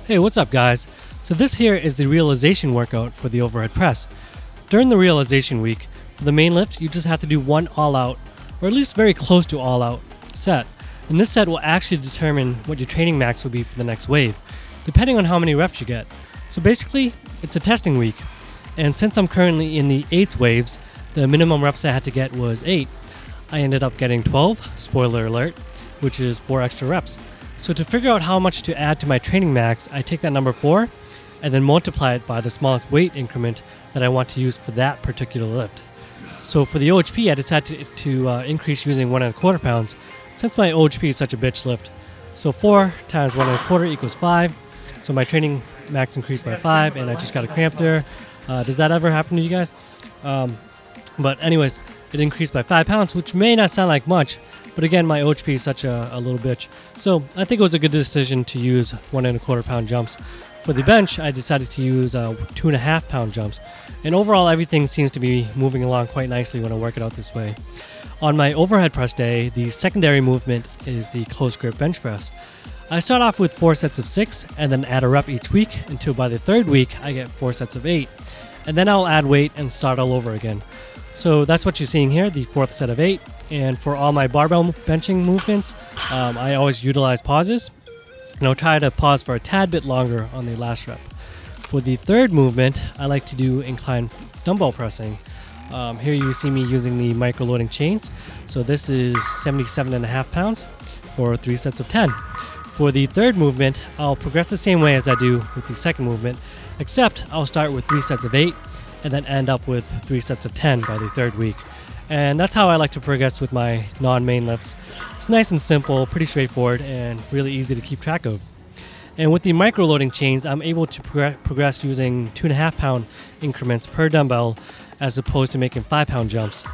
Hey, what's up guys? So this here is the realization workout for the overhead press. During the realization week, for the main lift, you just have to do one all out, or at least very close to all out set. And this set will actually determine what your training max will be for the next wave, depending on how many reps you get. So basically, it's a testing week. And since I'm currently in the 8 waves, the minimum reps I had to get was 8. I ended up getting 12, spoiler alert, which is 4 extra reps. So to figure out how much to add to my training max, I take that number 4 and then multiply it by the smallest weight increment that I want to use for that particular lift. So for the OHP, I decided to increase using 1¼ pounds since my OHP is such a bitch lift. So 4 times 1¼ equals 5. So my training max increased by 5 and I just got a cramp there. Does that ever happen to you guys? But anyways, it increased by 5 pounds, which may not sound like much, but again, my OHP is such a little bitch. So I think it was a good decision to use 1¼ pound jumps. For the bench, I decided to use 2½ pound jumps. And overall, everything seems to be moving along quite nicely when I work it out this way. On my overhead press day, the secondary movement is the close grip bench press. I start off with 4 sets of 6 and then add a rep each week until by the 3rd week, I get 4 sets of 8. And then I'll add weight and start all over again. So that's what you're seeing here, the 4th set of 8. And for all my barbell benching movements, I always utilize pauses. And I'll try to pause for a tad bit longer on the last rep. For the 3rd movement, I like to do incline dumbbell pressing. Here you see me using the micro loading chains. So this is 77½ pounds for 3 sets of 10. For the 3rd movement, I'll progress the same way as I do with the 2nd movement, except I'll start with 3 sets of 8 and then end up with 3 sets of 10 by the 3rd week. And that's how I like to progress with my non-main lifts. It's nice and simple, pretty straightforward, and really easy to keep track of. And with the micro loading chains, I'm able to progress using 2½ pound increments per dumbbell as opposed to making 5 pound jumps.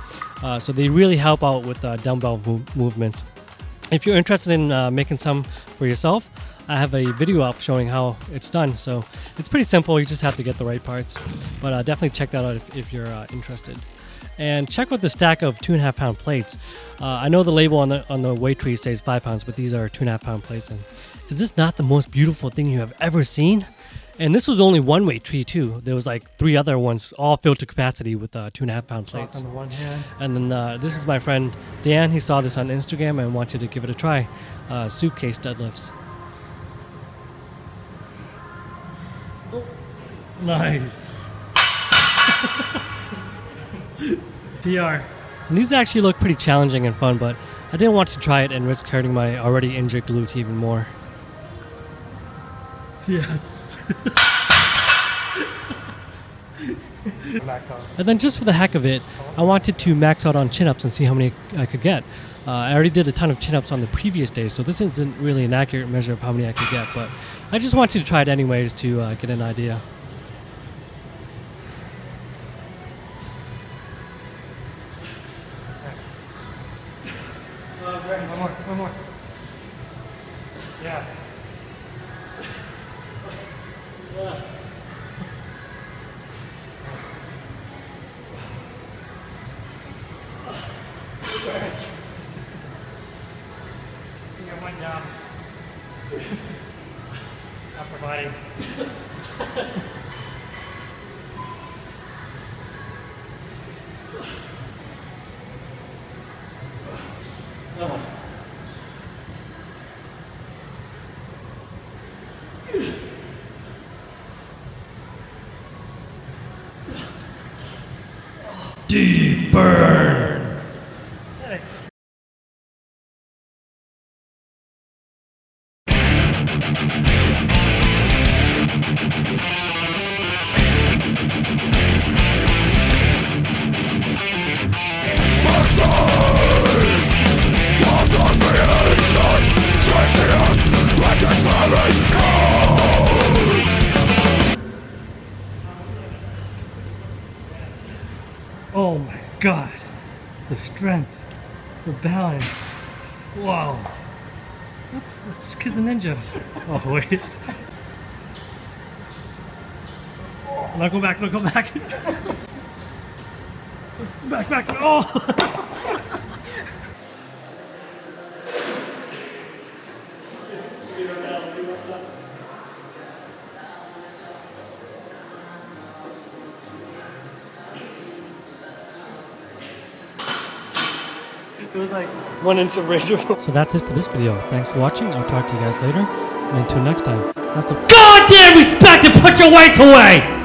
So they really help out with dumbbell movements. If you're interested in making some for yourself, I have a video up showing how it's done. So it's pretty simple, you just have to get the right parts. But definitely check that out if you're interested. And check out the stack of 2½ pound plates. I know the label on the weight tree says 5 pounds, but these are 2½ pound plates. And is this not the most beautiful thing you have ever seen? And this was only one weight tree too. There was like 3 other ones, all filled to capacity with 2½ pound plates. On the one hand. And then this is my friend Dan. He saw this on Instagram and wanted to give it a try. Suitcase deadlifts. Nice. PR. And these actually look pretty challenging and fun, but I didn't want to try it and risk hurting my already injured glute even more. Yes. And then just for the heck of it, I wanted to max out on chin-ups and see how many I could get. I already did a ton of chin-ups on the previous day, so this isn't really an accurate measure of how many I could get, but I just wanted to try it anyways to get an idea. One more. Yeah. I got one down. Not providing. Deep burn! Oh my god. The strength. The balance. Wow. This kid's a ninja. Oh wait. No, go back, no, go back. Back. Oh! It was like 1 inch of range. So that's it for this video. Thanks for watching. I'll talk to you guys later. And until next time, have some goddamn respect and put your weights away!